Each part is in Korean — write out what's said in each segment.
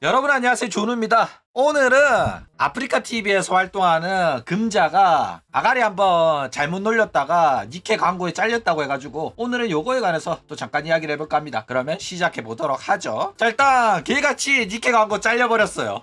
여러분 안녕하세요, 조누입니다. 오늘은 아프리카TV에서 활동하는 금자가 아가리 한번 잘못 놀렸다가 니케 광고에 잘렸다고 해가지고 오늘은 요거에 관해서 또 잠깐 이야기를 해볼까 합니다. 그러면 시작해보도록 하죠. 자, 일단 개같이 니케 광고 잘려버렸어요.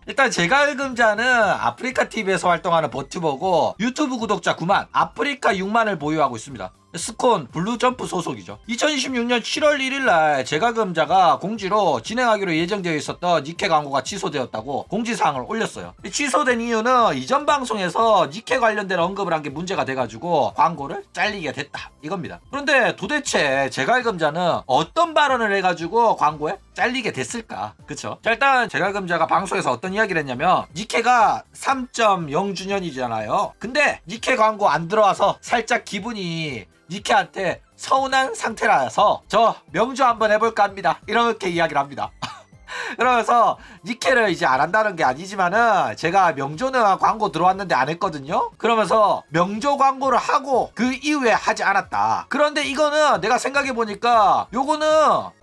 일단 제가 금자는 아프리카TV에서 활동하는 버튜버고 유튜브 구독자 9만, 아프리카 6만을 보유하고 있습니다. 스콘 블루점프 소속이죠. 2026년 7월 1일날 제가 금자가 공지로 진행하기로 예정되어 있었던 니케 광고가 취소되었다고 공지사항을 올렸어요. 취소된 이유는 이전 방송에서 니케 관련된 언급을 한 게 문제가 돼가지고 광고를 잘리게 됐다 이겁니다. 그런데 도대체 제가 금자는 어떤 발언을 해가지고 광고에 잘리게 됐을까? 그쵸? 자, 일단 제가 금자가 방송에서 어떤 이야기를 했냐면 니케가 3.0주년이잖아요 근데 니케 광고 안 들어와서 살짝 기분이 니케한테 서운한 상태라서 저 명조 한번 해볼까 합니다. 이렇게 이야기를 합니다. 그러면서 니케를 이제 안 한다는 게 아니지만은 제가 명조는 광고 들어왔는데 안 했거든요. 그러면서 명조 광고를 하고 그 이후에 하지 않았다. 그런데 이거는 내가 생각해보니까 요거는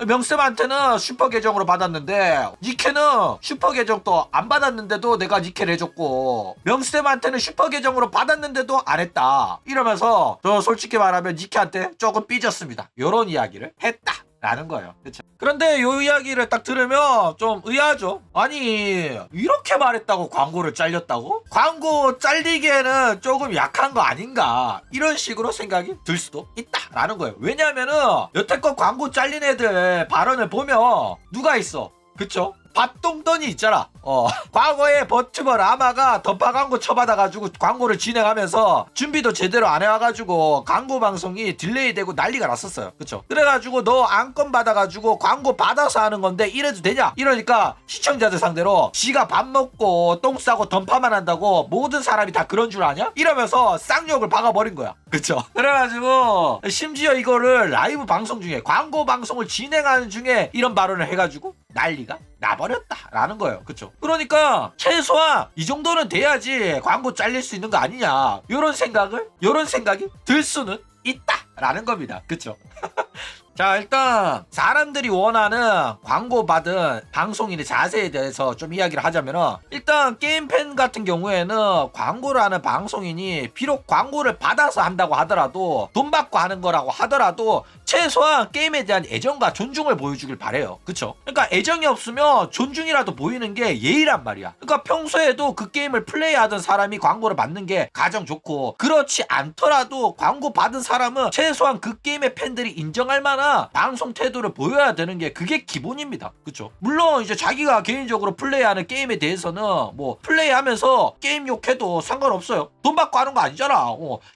명쌤한테는 슈퍼 계정으로 받았는데 니케는 슈퍼 계정도 안 받았는데도 내가 니케를 해줬고 명쌤한테는 슈퍼 계정으로 받았는데도 안 했다. 이러면서 저 솔직히 말하면 니케한테 조금 삐졌습니다. 요런 이야기를 했다 라는 거예요. 그쵸? 그런데 요 이야기를 딱 들으면 좀 의아하죠. 아니 이렇게 말했다고 광고를 잘렸다고? 광고 잘리기에는 조금 약한 거 아닌가 이런 식으로 생각이 들 수도 있다 라는 거예요. 왜냐면은 여태껏 광고 잘린 애들 발언을 보면 누가 있어? 그쵸? 밥동돈이 있잖아. 과거에 버튜버 라마가 던파 광고 쳐받아가지고 광고를 진행하면서 준비도 제대로 안 해와가지고 광고 방송이 딜레이 되고 난리가 났었어요. 그쵸? 그래가지고 너 안건 받아가지고 광고 받아서 하는 건데 이래도 되냐? 이러니까 시청자들 상대로 지가 밥 먹고 똥 싸고 던파만 한다고 모든 사람이 다 그런 줄 아냐? 이러면서 쌍욕을 박아버린 거야. 그쵸? 그래가지고 심지어 이거를 라이브 방송 중에 광고 방송을 진행하는 중에 이런 발언을 해가지고 난리가 나버렸다 라는 거예요. 그쵸? 그러니까 최소한 이 정도는 돼야지 광고 잘릴 수 있는 거 아니냐 요런 생각이 들 수는 있다 라는 겁니다. 그쵸? 자, 일단 사람들이 원하는 광고 받은 방송인의 자세에 대해서 좀 이야기를 하자면은 일단 게임팬 같은 경우에는 광고를 하는 방송인이 비록 광고를 받아서 한다고 하더라도 돈 받고 하는 거라고 하더라도 최소한 게임에 대한 애정과 존중을 보여주길 바래요. 그쵸? 그러니까 애정이 없으면 존중이라도 보이는 게 예의란 말이야. 그러니까 평소에도 그 게임을 플레이하던 사람이 광고를 받는 게 가장 좋고 그렇지 않더라도 광고 받은 사람은 최소한 그 게임의 팬들이 인정할 만한 방송 태도를 보여야 되는 게 그게 기본입니다. 그쵸? 물론 이제 자기가 개인적으로 플레이하는 게임에 대해서는 뭐 플레이하면서 게임 욕해도 상관없어요. 돈 받고 하는 거 아니잖아.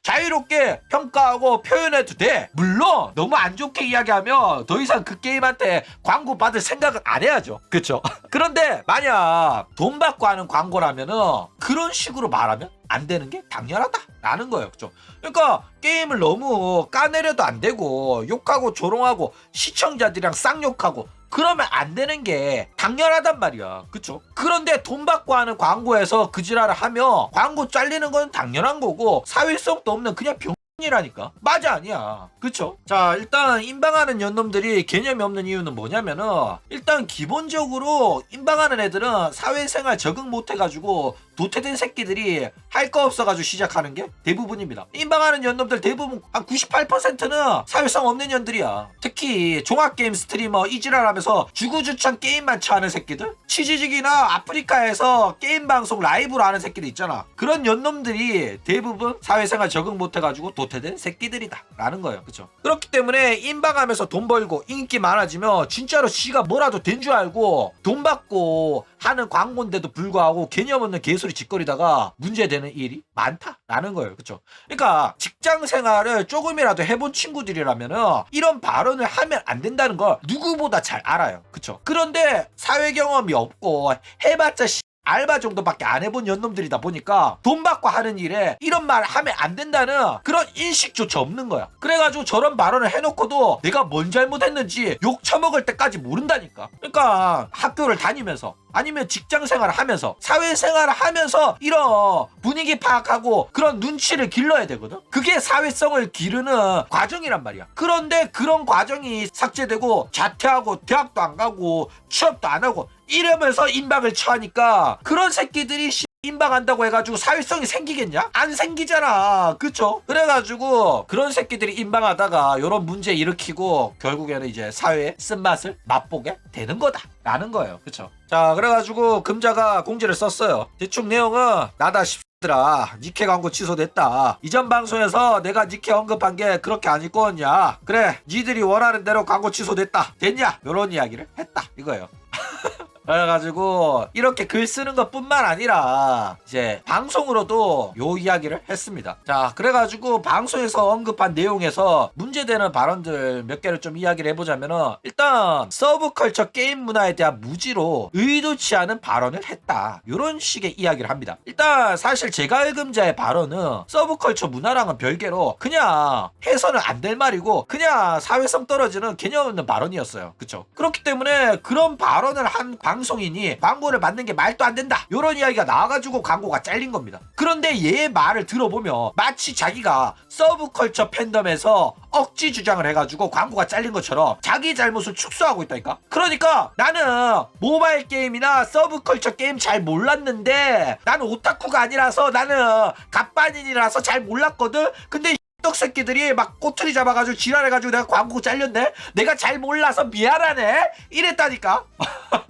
자유롭게 평가하고 표현해도 돼. 물론 너무 안 좋게 이야기하면 더 이상 그 게임한테 광고 받을 생각은 안 해야죠. 그쵸? 그런데 만약 돈 받고 하는 광고라면은 그런 식으로 말하면 안 되는 게 당연하다 라는 거예요. 그쵸? 그러니까 게임을 너무 까내려도 안 되고 욕하고 조롱하고 시청자들이랑 쌍욕하고 그러면 안 되는 게 당연하단 말이야. 그쵸? 그런데 돈 받고 하는 광고에서 그 지랄을 하면 광고 잘리는 건 당연한 거고 사회성도 없는 그냥 이라니까 맞아 아니야. 그쵸? 자, 일단 인방하는 연놈들이 개념이 없는 이유는 뭐냐면은 일단 기본적으로 인방하는 애들은 사회생활 적응 못해가지고 도태된 새끼들이 할 거 없어가지고 시작하는 게 대부분입니다. 인방하는 연놈들 대부분 한 98%는 사회성 없는 년들이야. 특히 종합게임 스트리머 이지랄하면서 주구주창 게임만 쳐하는 새끼들, 치즈직이나 아프리카에서 게임 방송 라이브로 하는 새끼들 있잖아. 그런 연놈들이 대부분 사회생활 적응 못해가지고 도태된 새끼들이다 라는 거예요. 그쵸? 그렇기 때문에 인방하면서 돈 벌고 인기 많아지면 진짜로 지가 뭐라도 된 줄 알고 돈 받고 하는 광고인데도 불구하고 개념 없는 개소리 짓거리다가 문제되는 일이 많다라는 거예요. 그쵸? 그러니까 직장 생활을 조금이라도 해본 친구들이라면은 이런 발언을 하면 안 된다는 걸 누구보다 잘 알아요. 그쵸? 그런데 사회 경험이 없고 해봤자 알바 정도밖에 안 해본 연놈들이다 보니까 돈 받고 하는 일에 이런 말 하면 안 된다는 그런 인식조차 없는 거야. 그래가지고 저런 발언을 해놓고도 내가 뭔 잘못했는지 욕 처먹을 때까지 모른다니까. 그러니까 학교를 다니면서 아니면 직장 생활을 하면서 사회생활을 하면서 이런 분위기 파악하고 그런 눈치를 길러야 되거든. 그게 사회성을 기르는 과정이란 말이야. 그런데 그런 과정이 삭제되고 자퇴하고 대학도 안 가고 취업도 안 하고 이러면서 임박을 처하니까 그런 새끼들이 임박한다고 해가지고 사회성이 생기겠냐? 안 생기잖아. 그쵸? 그래가지고 그런 새끼들이 임박하다가 이런 문제 일으키고 결국에는 이제 사회의 쓴맛을 맛보게 되는 거다 라는 거예요. 그쵸? 자, 그래가지고 금자가 공지를 썼어요. 대충 내용은 나다 싶더라. 니케 광고 취소됐다. 이전 방송에서 내가 니케 언급한 게 그렇게 안 이뻤냐? 그래, 니들이 원하는 대로 광고 취소됐다. 됐냐? 이런 이야기를 했다 이거예요. 그래가지고 이렇게 글 쓰는 것 뿐만 아니라 이제 방송으로도 요 이야기를 했습니다. 자, 그래가지고 방송에서 언급한 내용에서 문제되는 발언들 몇 개를 좀 이야기를 해보자면은, 일단 서브컬처 게임 문화에 대한 무지로 의도치 않은 발언을 했다, 요런 식의 이야기를 합니다. 일단 사실 제갈금자의 발언은 서브컬처 문화랑은 별개로 그냥 해서는 안 될 말이고 그냥 사회성 떨어지는 개념 없는 발언이었어요. 그쵸? 그렇기 때문에 그런 발언을 한 방송인이 광고를 받는 게 말도 안 된다, 요런 이야기가 나와가지고 광고가 잘린 겁니다. 그런데 얘의 말을 들어보면 마치 자기가 서브컬처 팬덤에서 억지 주장을 해가지고 광고가 잘린 것처럼 자기 잘못을 축소하고 있다니까. 그러니까 나는 모바일 게임이나 서브컬처 게임 잘 몰랐는데, 나는 오타쿠가 아니라서, 나는 갑반인이라서 잘 몰랐거든. 근데 떡새끼들이 막 꼬투리 잡아가지고 지랄해가지고 내가 광고 잘렸네, 내가 잘 몰라서 미안하네, 이랬다니까.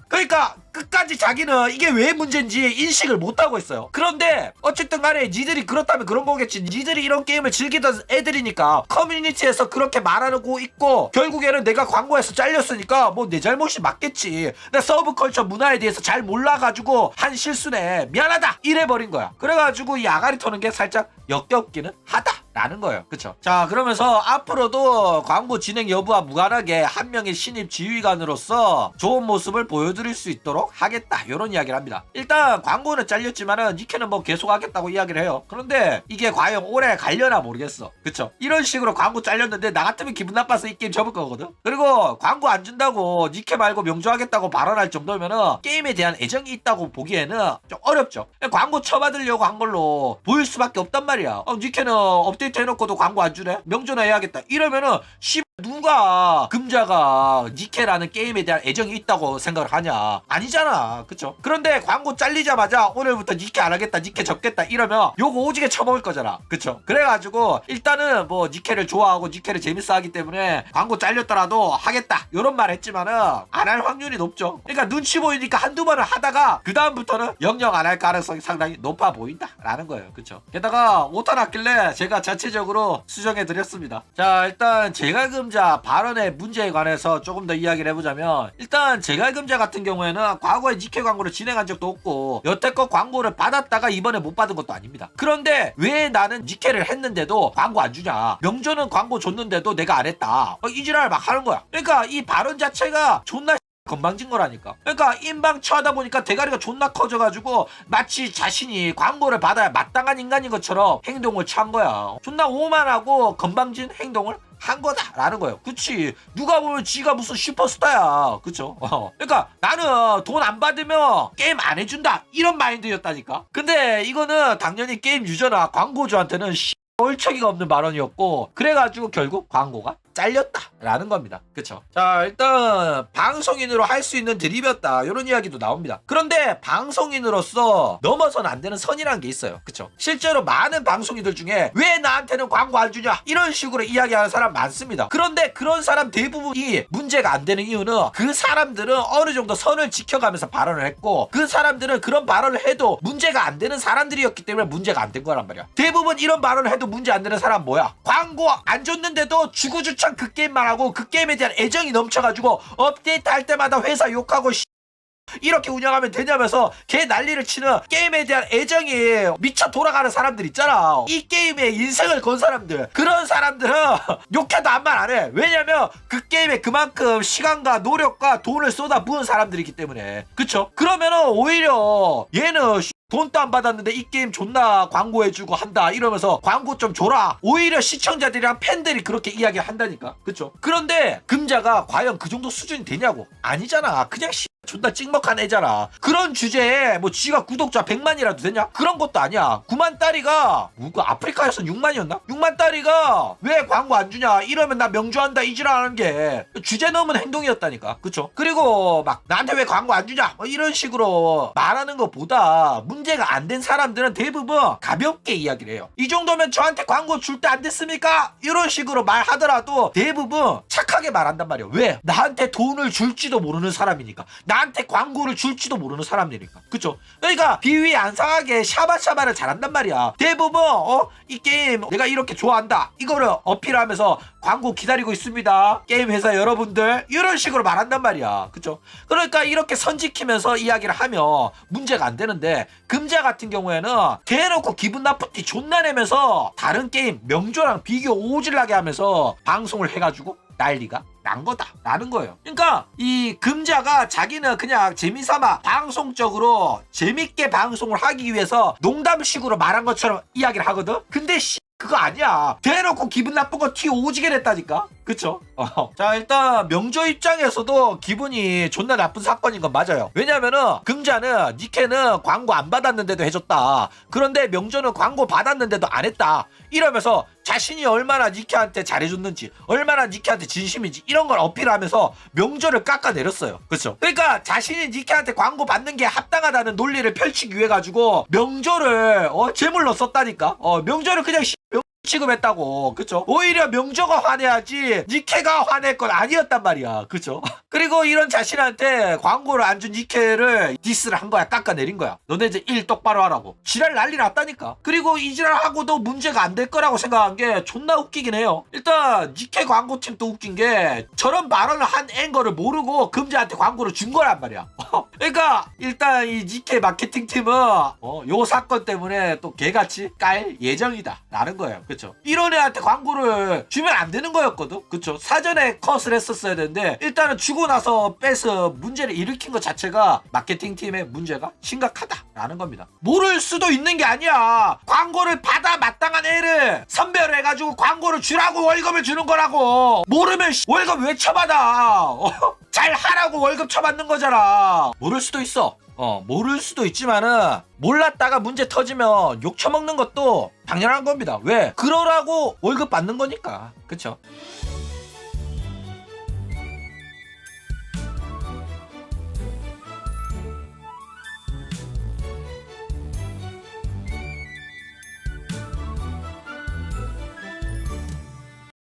그러니까 끝까지 자기는 이게 왜 문제인지 인식을 못하고 있어요. 그런데 어쨌든 간에 니들이 그렇다면 그런 거겠지. 니들이 이런 게임을 즐기던 애들이니까 커뮤니티에서 그렇게 말하고 있고 결국에는 내가 광고에서 잘렸으니까 뭐 내 잘못이 맞겠지. 나 서브컬처 문화에 대해서 잘 몰라가지고 한 실수네, 미안하다, 이래버린 거야. 그래가지고 이 아가리 터는 게 살짝 역겹기는 하다 라는 거예요. 그쵸? 자, 그러면서 앞으로도 광고 진행 여부와 무관하게 한 명의 신입 지휘관으로서 좋은 모습을 보여드릴 수 있도록 하겠다, 이런 이야기를 합니다. 일단 광고는 잘렸지만은 니케는 뭐 계속 하겠다고 이야기를 해요. 그런데 이게 과연 오래 갈려나 모르겠어. 그쵸? 이런 식으로 광고 잘렸는데 나 같으면 기분 나빠서 이 게임 접을 거거든. 그리고 광고 안 준다고 니케 말고 명조하겠다고 발언할 정도면은 게임에 대한 애정이 있다고 보기에는 좀 어렵죠. 광고 쳐받으려고 한 걸로 보일 수밖에 없단 말이야. 니케는 업데이트 해놓고도 광고 안 주네, 명조나 해야겠다 이러면은 누가 금자가 니케라는 게임에 대한 애정이 있다고 생각을 하냐? 아니잖아. 그쵸? 그런데 광고 잘리자마자 오늘부터 니케 안 하겠다, 니케 접겠다 이러면 요거 오지게 쳐먹을 거잖아. 그쵸? 그래가지고 일단은 뭐 니케를 좋아하고 니케를 재밌어 하기 때문에 광고 잘렸더라도 하겠다, 요런 말 했지만은 안 할 확률이 높죠. 그러니까 눈치 보이니까 한두 번을 하다가 그 다음부터는 영영 안 할 가능성이 상당히 높아 보인다 라는 거예요. 그쵸? 게다가 오타 났길래 제가 자체적으로 수정해 드렸습니다. 자, 일단 제갈금자 발언의 문제에 관해서 조금 더 이야기를 해보자면, 일단 제갈금자 같은 경우에는 과거에 니케 광고를 진행한 적도 없고 여태껏 광고를 받았다가 이번에 못 받은 것도 아닙니다. 그런데 왜 나는 니케를 했는데도 광고 안 주냐, 명조는 광고 줬는데도 내가 안 했다, 이 지랄을 막 하는 거야. 그러니까 이 발언 자체가 존나 건방진 거라니까. 그러니까 임방처하다 보니까 대가리가 존나 커져가지고 마치 자신이 광고를 받아야 마땅한 인간인 것처럼 행동을 취한 거야. 존나 오만하고 건방진 행동을 한 거다라는 거예요. 그치? 누가 보면 지가 무슨 슈퍼스타야. 그쵸? 그러니까 나는 돈 안 받으면 게임 안 해준다, 이런 마인드였다니까. 근데 이거는 당연히 게임 유저나 광고주한테는 얼척이가 없는 발언이었고, 그래가지고 결국 광고가 잘렸다라는 겁니다. 그쵸? 자, 일단 방송인으로 할 수 있는 드립이었다, 이런 이야기도 나옵니다. 그런데 방송인으로서 넘어서는 안 되는 선이라는 게 있어요. 그쵸? 실제로 많은 방송인들 중에 왜 나한테는 광고 안 주냐 이런 식으로 이야기하는 사람 많습니다. 그런데 그런 사람 대부분이 문제가 안 되는 이유는 그 사람들은 어느 정도 선을 지켜가면서 발언을 했고, 그 사람들은 그런 발언을 해도 문제가 안 되는 사람들이었기 때문에 문제가 안 된 거란 말이야. 대부분 이런 발언을 해도 문제 안 되는 사람 뭐야? 광고 안 줬는데도 주구주창 그 게임만 하고 그 게임에 대한 애정이 넘쳐가지고 업데이트 할 때마다 회사 욕하고 이렇게 운영하면 되냐면서 개 난리를 치는, 게임에 대한 애정이 미쳐 돌아가는 사람들 있잖아. 이 게임에 인생을 건 사람들, 그런 사람들은 욕해도 아무 말 안 해. 왜냐면 그 게임에 그만큼 시간과 노력과 돈을 쏟아 부은 사람들이기 때문에. 그쵸? 그러면은 오히려 얘는 돈도 안 받았는데 이 게임 존나 광고해주고 한다 이러면서 광고 좀 줘라, 오히려 시청자들이랑 팬들이 그렇게 이야기를 한다니까. 그쵸? 그런데 금자가 과연 그 정도 수준이 되냐고? 아니잖아. 그냥 존나 찍먹한 애잖아. 그런 주제에 뭐 지가 구독자 100만이라도 되냐? 그런 것도 아니야. 9만 따리가 아프리카에서는 6만이었나? 6만 따리가 왜 광고 안 주냐? 이러면 나 명주한다 이지랄하는 게 주제 넘은 행동이었다니까. 그쵸? 그리고 막 나한테 왜 광고 안 주냐? 뭐 이런 식으로 말하는 것보다 문제가 안 된 사람들은 대부분 가볍게 이야기를 해요. 이 정도면 저한테 광고 줄 때 안 됐습니까? 이런 식으로 말하더라도 대부분 착하게 말한단 말이에요. 왜? 나한테 돈을 줄지도 모르는 사람이니까. 나한테 광고를 줄지도 모르는 사람이니까. 그쵸? 그러니까 비위 안 상하게 샤바샤바를 잘한단 말이야. 대부분 이 게임 내가 이렇게 좋아한다. 이거를 어필하면서 광고 기다리고 있습니다. 게임 회사 여러분들 이런 식으로 말한단 말이야. 그쵸? 그러니까 이렇게 선지키면서 이야기를 하면 문제가 안 되는데 금자 같은 경우에는 대놓고 기분 나쁘티 존나 내면서 다른 게임 명조랑 비교 오질나게 하면서 방송을 해가지고 난리가 난 거다 라는 거예요. 그러니까 이 금자가 자기는 그냥 재미삼아 방송적으로 재밌게 방송을 하기 위해서 농담식으로 말한 것처럼 이야기를 하거든. 근데 그거 아니야. 대놓고 기분 나쁜 거 티 오지게 냈다니까. 그쵸? 자, 일단 명조 입장에서도 기분이 존나 나쁜 사건인 건 맞아요. 왜냐면은 금자는 니케는 광고 안 받았는데도 해줬다. 그런데 명조는 광고 받았는데도 안 했다. 이러면서 자신이 얼마나 니케한테 잘해줬는지, 얼마나 니케한테 진심인지 이런 걸 어필하면서 명조를 깎아내렸어요. 그쵸? 그러니까 자신이 니케한테 광고 받는 게 합당하다는 논리를 펼치기 위해 가지고 명조를 제물로 썼다니까. 명조를 그냥 취급했다고. 그쵸? 오히려 명조가 화내야지 니케가 화낼 건 아니었단 말이야. 그쵸? 그리고 이런 자신한테 광고를 안 준 니케를 디스를 한 거야. 깎아내린 거야. 너네 이제 일 똑바로 하라고. 지랄 난리 났다니까. 그리고 이 지랄하고도 문제가 안 될 거라고 생각한 게 존나 웃기긴 해요. 일단 니케 광고팀도 웃긴 게 저런 발언을 한 앵거를 모르고 금자한테 광고를 준 거란 말이야. 그러니까 일단 이 니케 마케팅팀은 요 사건 때문에 또 개같이 깔 예정이다 라는 거예요. 그쵸? 이런 애한테 광고를 주면 안 되는 거였거든. 그쵸? 사전에 컷을 했었어야 되는데 일단은 주고 나서 빼서 문제를 일으킨 것 자체가 마케팅팀의 문제가 심각하다라는 겁니다. 모를 수도 있는 게 아니야. 광고를 받아 마땅한 애를 선별해가지고 광고를 주라고 월급을 주는 거라고. 모르면 월급 왜 쳐받아? 잘 하라고 월급 쳐받는 거잖아. 모를 수도 있어. 모를 수도 있지만은 몰랐다가 문제 터지면 욕 처먹는 것도 당연한 겁니다. 왜? 그러라고 월급 받는 거니까. 그쵸?